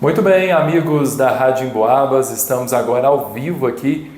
Muito bem, amigos da Rádio Emboabas, estamos agora ao vivo aqui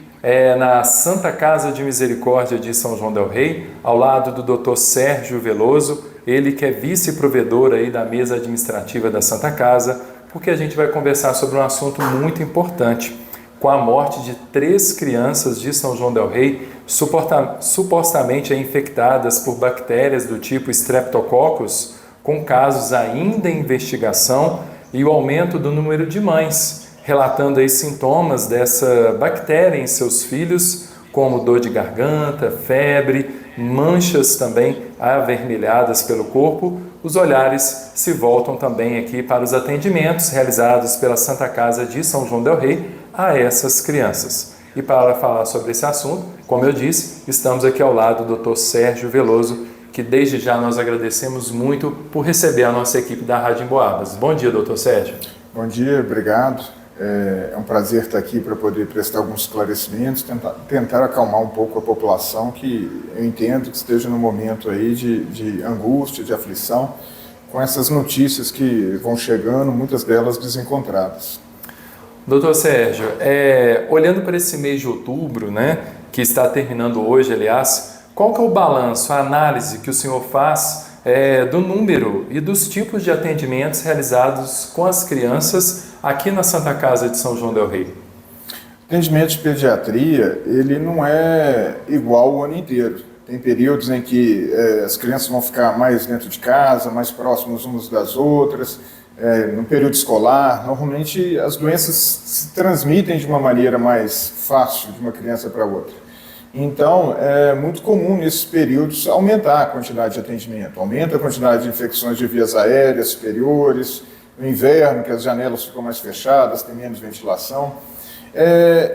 na Santa Casa de Misericórdia de São João del Rei, ao lado do Dr. Sérgio Veloso, ele que é vice-provedor aí da mesa administrativa da Santa Casa, porque a gente vai conversar sobre um assunto muito importante, com a morte de 3 crianças de São João del Rei, supostamente infectadas por bactérias do tipo Streptococcus, com casos ainda em investigação, e o aumento do número de mães, relatando aí sintomas dessa bactéria em seus filhos, como dor de garganta, febre, manchas também avermelhadas pelo corpo. Os olhares se voltam também aqui para os atendimentos realizados pela Santa Casa de São João del Rei a essas crianças. E para falar sobre esse assunto, como eu disse, estamos aqui ao lado do Dr. Sérgio Veloso, que desde já nós agradecemos muito por receber a nossa equipe da Rádio Emboabas. Bom dia, doutor Sérgio. Bom dia, obrigado. É um prazer estar aqui para poder prestar alguns esclarecimentos, tentar acalmar um pouco a população que eu entendo que esteja no momento aí de angústia, de aflição, com essas notícias que vão chegando, muitas delas desencontradas. Doutor Sérgio, olhando para esse mês de outubro, né, que está terminando hoje, aliás, qual que é o balanço, a análise que o senhor faz do número e dos tipos de atendimentos realizados com as crianças aqui na Santa Casa de São João del Rei? O atendimento de pediatria, ele não é igual o ano inteiro. Tem períodos em que as crianças vão ficar mais dentro de casa, mais próximas umas das outras. No período escolar, normalmente as doenças se transmitem de uma maneira mais fácil de uma criança para outra. Então, é muito comum nesses períodos aumentar a quantidade de atendimento, aumenta a quantidade de infecções de vias aéreas superiores, no inverno, que as janelas ficam mais fechadas, tem menos ventilação.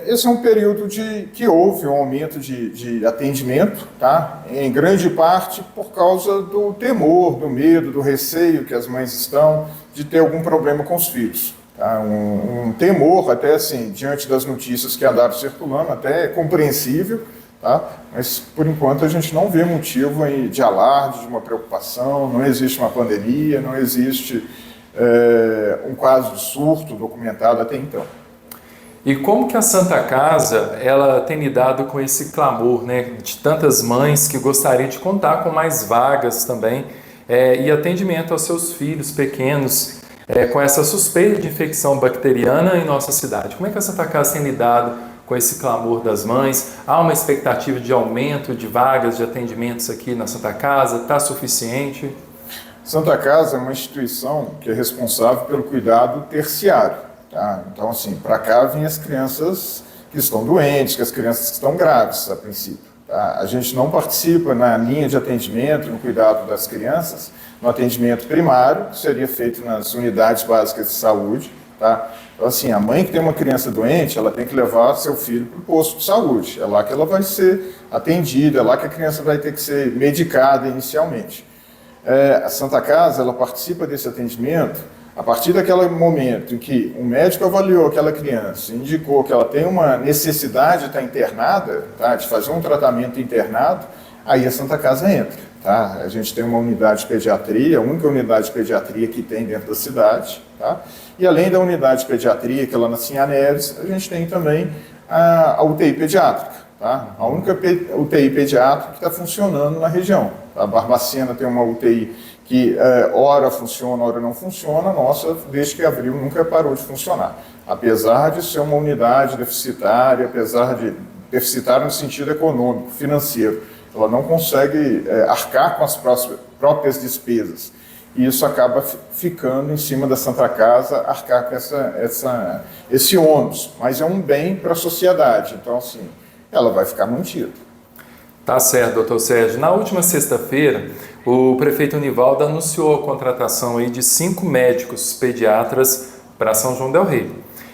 Esse é um período que houve um aumento de atendimento, tá? Em grande parte por causa do temor, do medo, do receio que as mães estão de ter algum problema com os filhos. Tá? Um temor, até assim, diante das notícias que andaram circulando, até é compreensível, tá? Mas por enquanto a gente não vê motivo de alarde, de uma preocupação, não existe uma pandemia, não existe um caso de surto documentado até então. E como que a Santa Casa ela tem lidado com esse clamor, né, de tantas mães que gostariam de contar com mais vagas também e atendimento aos seus filhos pequenos com essa suspeita de infecção bacteriana em nossa cidade? Como é que a Santa Casa tem lidado com esse clamor das mães? Há uma expectativa de aumento de vagas de atendimentos aqui na Santa Casa? Está suficiente? Santa Casa é uma instituição que é responsável pelo cuidado terciário. Tá? Então, assim, para cá vêm as crianças que estão doentes, que as crianças que estão graves, a princípio. Tá? A gente não participa na linha de atendimento, no cuidado das crianças, no atendimento primário, que seria feito nas unidades básicas de saúde. Tá? Então, assim, a mãe que tem uma criança doente, ela tem que levar seu filho para o posto de saúde. É lá que ela vai ser atendida, é lá que a criança vai ter que ser medicada inicialmente. A Santa Casa, ela participa desse atendimento a partir daquele momento em que o médico avaliou aquela criança, indicou que ela tem uma necessidade de estar internada, tá, de fazer um tratamento internado, aí a Santa Casa entra. Tá? A gente tem uma unidade de pediatria, a única unidade de pediatria que tem dentro da cidade. Tá? E além da unidade de pediatria, que é lá na Sinha Neves, a gente tem também a UTI pediátrica. Tá? A única UTI pediátrica que está funcionando na região. A Barbacena tem uma UTI que ora funciona, ora não funciona. A nossa, desde que abriu, nunca parou de funcionar. Apesar de ser uma unidade deficitária, apesar de deficitária no sentido econômico, financeiro, ela não consegue arcar com as próprias despesas. E isso acaba ficando em cima da Santa Casa, arcar com esse ônus. Mas é um bem para a sociedade, então assim, ela vai ficar mantida. Tá certo, doutor Sérgio. Na última sexta-feira, o prefeito Nivaldo anunciou a contratação aí de 5 médicos pediatras para São João del Rei.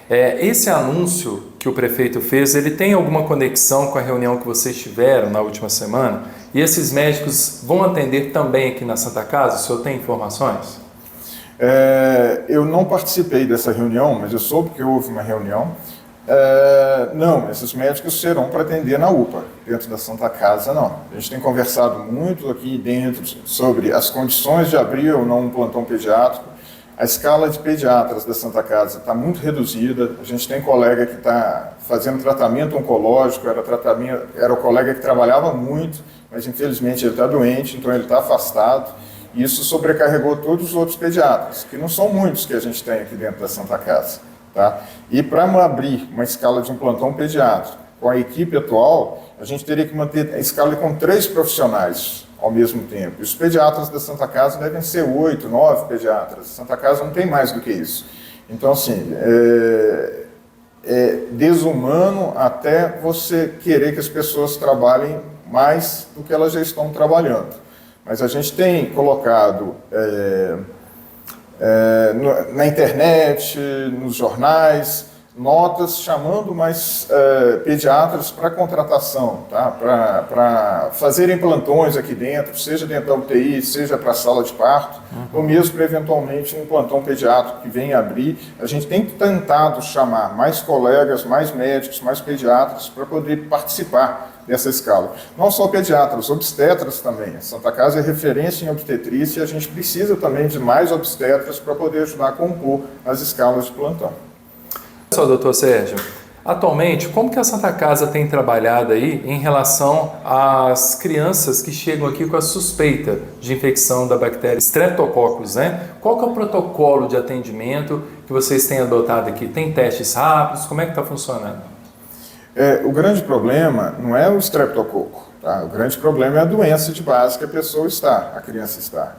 Esse anúncio que o prefeito fez, ele tem alguma conexão com a reunião que vocês tiveram na última semana? E esses médicos vão atender também aqui na Santa Casa? O senhor tem informações? Eu não participei dessa reunião, mas eu soube que houve uma reunião. Não, esses médicos serão para atender na UPA, dentro da Santa Casa não. A gente tem conversado muito aqui dentro sobre as condições de abrir ou não um plantão pediátrico. A escala de pediatras da Santa Casa está muito reduzida. A gente tem colega que está fazendo tratamento oncológico, era o colega que trabalhava muito, mas infelizmente ele está doente, então ele está afastado. E isso sobrecarregou todos os outros pediatras, que não são muitos que a gente tem aqui dentro da Santa Casa. Tá? E para abrir uma escala de um plantão pediátrico com a equipe atual, a gente teria que manter a escala com 3 profissionais ao mesmo tempo. E os pediatras da Santa Casa devem ser 8, 9 pediatras. A Santa Casa não tem mais do que isso. Então, assim, é desumano até você querer que as pessoas trabalhem mais do que elas já estão trabalhando. Mas a gente tem colocado na internet, nos jornais, notas chamando mais pediatras para contratação, tá? Para fazerem plantões aqui dentro, seja dentro da UTI, seja para a sala de parto, ou mesmo para eventualmente um plantão pediátrico que venha abrir. A gente tem tentado chamar mais colegas, mais médicos, mais pediatras para poder participar dessa escala. Não só pediatras, obstetras também. A Santa Casa é referência em obstetrícia e a gente precisa também de mais obstetras para poder ajudar a compor as escalas de plantão. Só, doutor Sérgio, atualmente, como que a Santa Casa tem trabalhado aí em relação às crianças que chegam aqui com a suspeita de infecção da bactéria Streptococcus, né? Qual que é o protocolo de atendimento que vocês têm adotado aqui? Tem testes rápidos? Como é que está funcionando? O grande problema não é o streptococo, tá? O grande problema é a doença de base que a pessoa está, a criança está.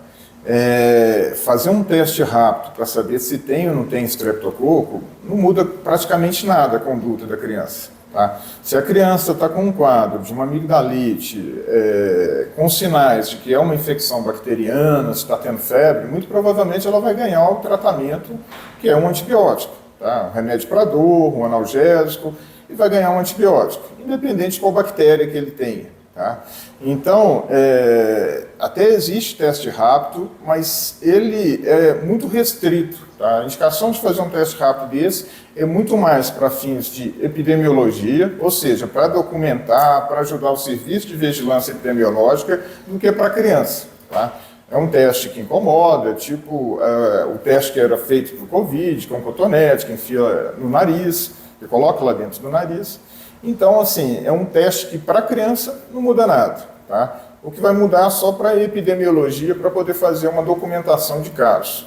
Fazer um teste rápido para saber se tem ou não tem streptococo não muda praticamente nada a conduta da criança. Tá? Se a criança está com um quadro de uma amigdalite, com sinais de que é uma infecção bacteriana, se está tendo febre, muito provavelmente ela vai ganhar o tratamento que é um antibiótico, tá? Um remédio para dor, um analgésico, e vai ganhar um antibiótico, independente de qual bactéria que ele tenha. Tá? Então, até existe teste rápido, mas ele é muito restrito. Tá? A indicação de fazer um teste rápido desse é muito mais para fins de epidemiologia, ou seja, para documentar, para ajudar o serviço de vigilância epidemiológica, do que para criança. Tá? É um teste que incomoda, tipo o teste que era feito para o Covid, com cotonete, que enfia no nariz, que coloca lá dentro do nariz. Então, assim, é um teste que para a criança não muda nada, tá? O que vai mudar só para a epidemiologia, para poder fazer uma documentação de casos.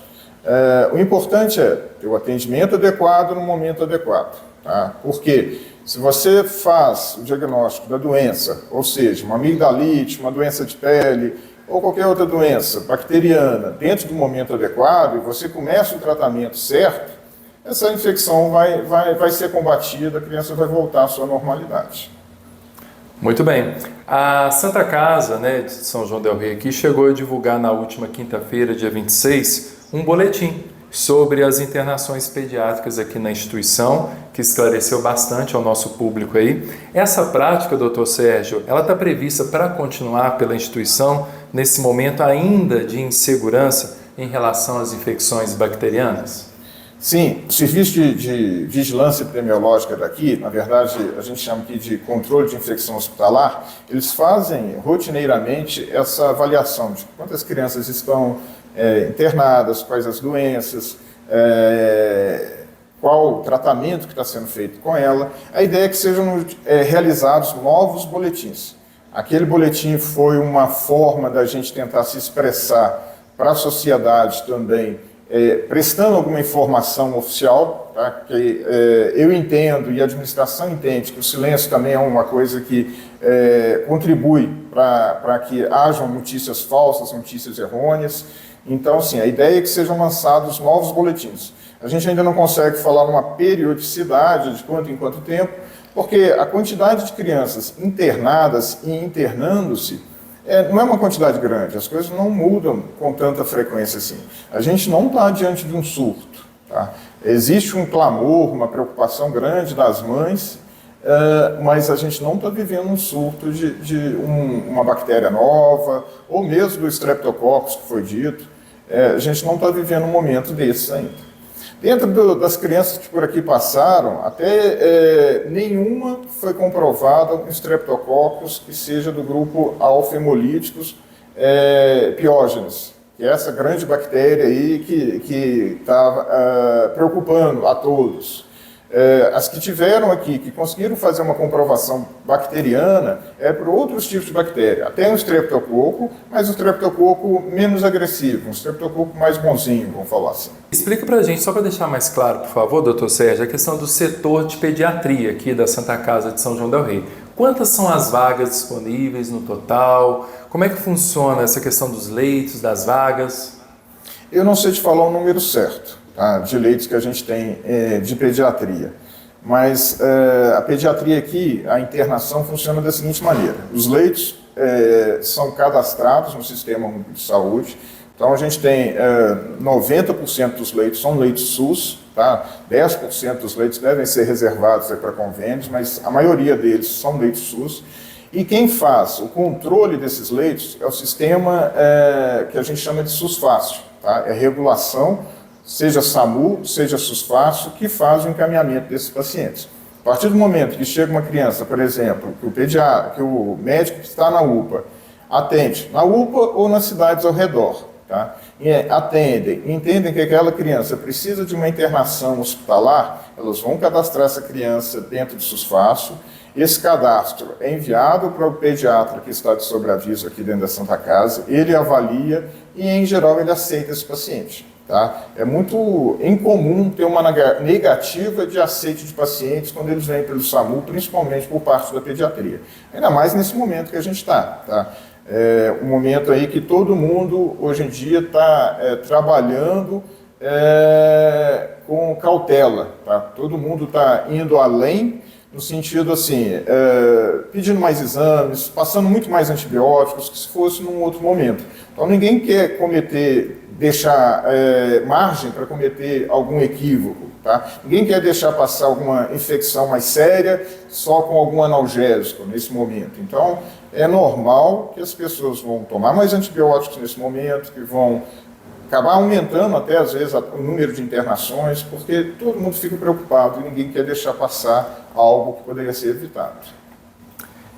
O importante é ter o atendimento adequado no momento adequado, tá? Porque se você faz o diagnóstico da doença, ou seja, uma amigdalite, uma doença de pele, ou qualquer outra doença bacteriana, dentro do momento adequado, e você começa o tratamento certo, essa infecção vai ser combatida, a criança vai voltar à sua normalidade. Muito bem. A Santa Casa, né, de São João del Rei aqui chegou a divulgar na última quinta-feira, dia 26, um boletim sobre as internações pediátricas aqui na instituição, que esclareceu bastante ao nosso público aí. Essa prática, doutor Sérgio, ela está prevista para continuar pela instituição nesse momento ainda de insegurança em relação às infecções bacterianas? Sim, o serviço de vigilância epidemiológica daqui, na verdade a gente chama aqui de controle de infecção hospitalar, eles fazem rotineiramente essa avaliação de quantas crianças estão internadas, quais as doenças, qual o tratamento que está sendo feito com ela. A ideia é que sejam realizados novos boletins. Aquele boletim foi uma forma da gente tentar se expressar para a sociedade também, prestando alguma informação oficial, tá? Que eu entendo e a administração entende que o silêncio também é uma coisa que contribui para que hajam notícias falsas, notícias errôneas. Então, sim, a ideia é que sejam lançados novos boletins. A gente ainda não consegue falar uma periodicidade de quanto em quanto tempo, porque a quantidade de crianças internadas e internando-se não é uma quantidade grande, as coisas não mudam com tanta frequência assim. A gente não está diante de um surto. Tá? Existe um clamor, uma preocupação grande das mães, mas a gente não está vivendo um surto de uma bactéria nova, ou mesmo do Streptococcus, que foi dito. A gente não está vivendo um momento desses ainda. Dentro das crianças que por aqui passaram, até nenhuma foi comprovada um Streptococcus que seja do grupo alfa-hemolíticos piógenes. que é essa grande bactéria aí que está preocupando a todos. As que tiveram aqui, que conseguiram fazer uma comprovação bacteriana, é para outros tipos de bactéria. Até um streptococo, mas um streptococo menos agressivo, um streptococo mais bonzinho, vamos falar assim. Explica para a gente, só para deixar mais claro, por favor, doutor Sérgio, a questão do setor de pediatria aqui da Santa Casa de São João del Rei. Quantas são as vagas disponíveis no total? Como é que funciona essa questão dos leitos, das vagas? Eu não sei te falar o número certo, tá, de leitos que a gente tem de pediatria, mas a pediatria aqui, a internação funciona da seguinte maneira: os leitos são cadastrados no Sistema Único de Saúde, então a gente tem 90% dos leitos são leitos SUS, tá? 10% dos leitos devem ser reservados para convênios, mas a maioria deles são leitos SUS. E quem faz o controle desses leitos é o sistema que a gente chama de SUS-Fácil, tá? É regulação, seja SAMU, seja SUS-Fácil, que faz o encaminhamento desses pacientes. A partir do momento que chega uma criança, por exemplo, que o médico que está na UPA atende na UPA ou nas cidades ao redor, tá? Entendem que aquela criança precisa de uma internação hospitalar, elas vão cadastrar essa criança dentro do SUS-Fácil. Esse cadastro é enviado para o pediatra que está de sobreaviso aqui dentro da Santa Casa, ele avalia e, em geral, ele aceita esse paciente. Tá? É muito incomum ter uma negativa de aceite de pacientes quando eles vêm pelo SAMU, principalmente por parte da pediatria. Ainda mais nesse momento que a gente está. Tá? É um momento aí que todo mundo, hoje em dia, está trabalhando com cautela. Tá? Todo mundo está indo além, no sentido assim, pedindo mais exames, passando muito mais antibióticos que se fosse num outro momento. Então ninguém quer deixar margem para cometer algum equívoco, tá? Ninguém quer deixar passar alguma infecção mais séria só com algum analgésico nesse momento. Então é normal que as pessoas vão tomar mais antibióticos nesse momento, que vão acabar aumentando até às vezes o número de internações, porque todo mundo fica preocupado e ninguém quer deixar passar algo que poderia ser evitado.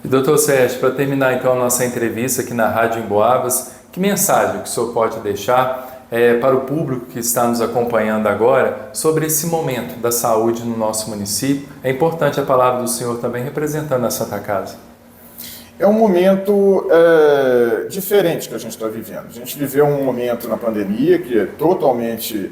E doutor Sérgio, para terminar então a nossa entrevista aqui na Rádio Emboabas, que mensagem que o senhor pode deixar para o público que está nos acompanhando agora sobre esse momento da saúde no nosso município? É importante a palavra do senhor também representando a Santa Casa. É um momento diferente que a gente está vivendo. A gente viveu um momento na pandemia que é totalmente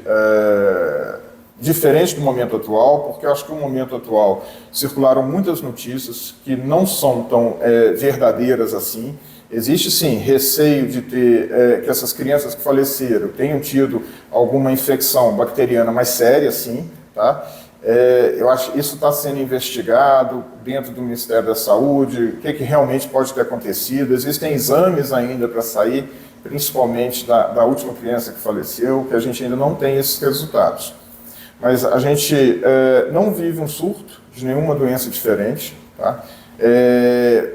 diferente do momento atual, porque eu acho que no momento atual circularam muitas notícias que não são tão verdadeiras assim. Existe sim receio de ter que essas crianças que faleceram tenham tido alguma infecção bacteriana mais séria, sim, tá? Eu acho que isso está sendo investigado dentro do Ministério da Saúde, o que realmente pode ter acontecido. Existem exames ainda para sair, principalmente da última criança que faleceu, que a gente ainda não tem esses resultados. Mas a gente não vive um surto de nenhuma doença diferente, tá?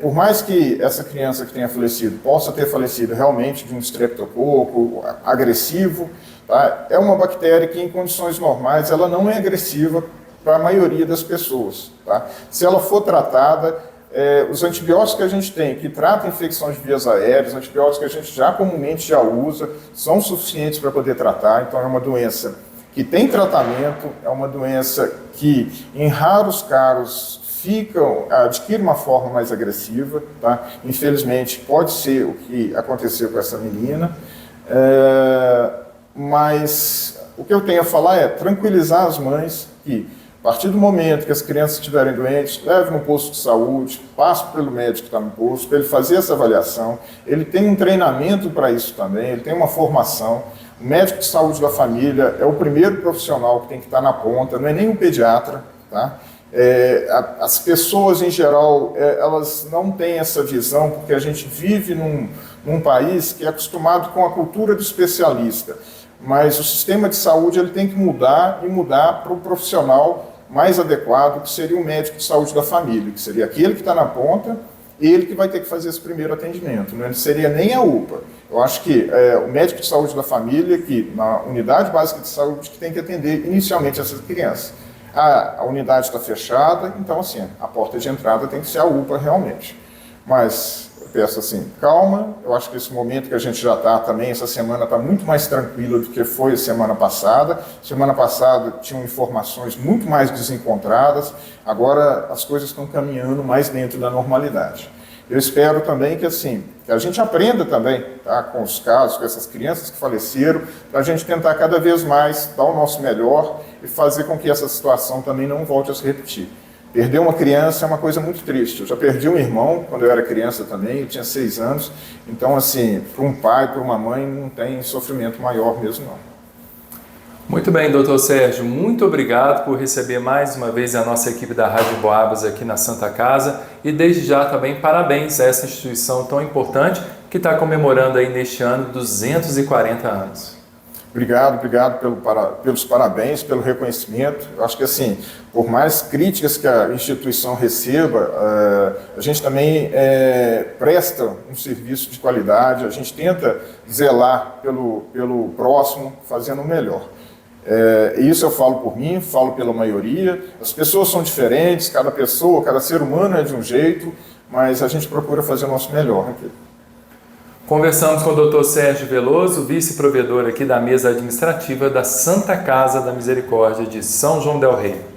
Por mais que essa criança que tenha falecido possa ter falecido realmente de um streptococo agressivo, tá? É uma bactéria que em condições normais ela não é agressiva para a maioria das pessoas. Tá? Se ela for tratada, os antibióticos que a gente tem, que tratam infecções de vias aéreas, antibióticos que a gente comumente já usa, são suficientes para poder tratar. Então é uma doença que tem tratamento, é uma doença que em raros casos adquire uma forma mais agressiva, tá? Infelizmente pode ser o que aconteceu com essa menina, mas o que eu tenho a falar é tranquilizar as mães que a partir do momento que as crianças estiverem doentes, leve no posto de saúde, passe pelo médico que está no posto, para ele fazer essa avaliação. Ele tem um treinamento para isso também, ele tem uma formação. O médico de saúde da família é o primeiro profissional que tem que estar na ponta, não é nem o pediatra, tá? As pessoas, em geral, elas não têm essa visão, porque a gente vive num país que é acostumado com a cultura do especialista, mas o sistema de saúde ele tem que mudar e mudar para o profissional mais adequado, que seria o médico de saúde da família, que seria aquele que está na ponta, ele que vai ter que fazer esse primeiro atendimento, não seria nem a UPA. Eu acho que o médico de saúde da família, que na unidade básica de saúde, que tem que atender inicialmente essas crianças. A unidade está fechada, então assim, a porta de entrada tem que ser a UPA realmente. Mas peço assim, calma. Eu acho que esse momento que a gente já está também, essa semana está muito mais tranquila do que foi a semana passada. Semana passada tinham informações muito mais desencontradas, agora as coisas estão caminhando mais dentro da normalidade. Eu espero também que, assim, que a gente aprenda também, tá, com os casos, com essas crianças que faleceram, para a gente tentar cada vez mais dar o nosso melhor e fazer com que essa situação também não volte a se repetir. Perder uma criança é uma coisa muito triste. Eu já perdi um irmão quando eu era criança também, eu tinha 6 anos. Então, assim, para um pai, para uma mãe, não tem sofrimento maior mesmo, não. Muito bem, doutor Sérgio, muito obrigado por receber mais uma vez a nossa equipe da Rádio Emboabas aqui na Santa Casa e desde já também parabéns a essa instituição tão importante que está comemorando aí neste ano 240 anos. Obrigado pelos parabéns, pelo reconhecimento. Eu acho que, assim, por mais críticas que a instituição receba, a gente também presta um serviço de qualidade, a gente tenta zelar pelo próximo, fazendo o melhor. Isso eu falo por mim, falo pela maioria. As pessoas são diferentes, cada pessoa, cada ser humano é de um jeito, mas a gente procura fazer o nosso melhor aqui. Conversamos com o Dr. Sérgio Veloso, vice-provedor aqui da mesa administrativa da Santa Casa da Misericórdia de São João del Rei.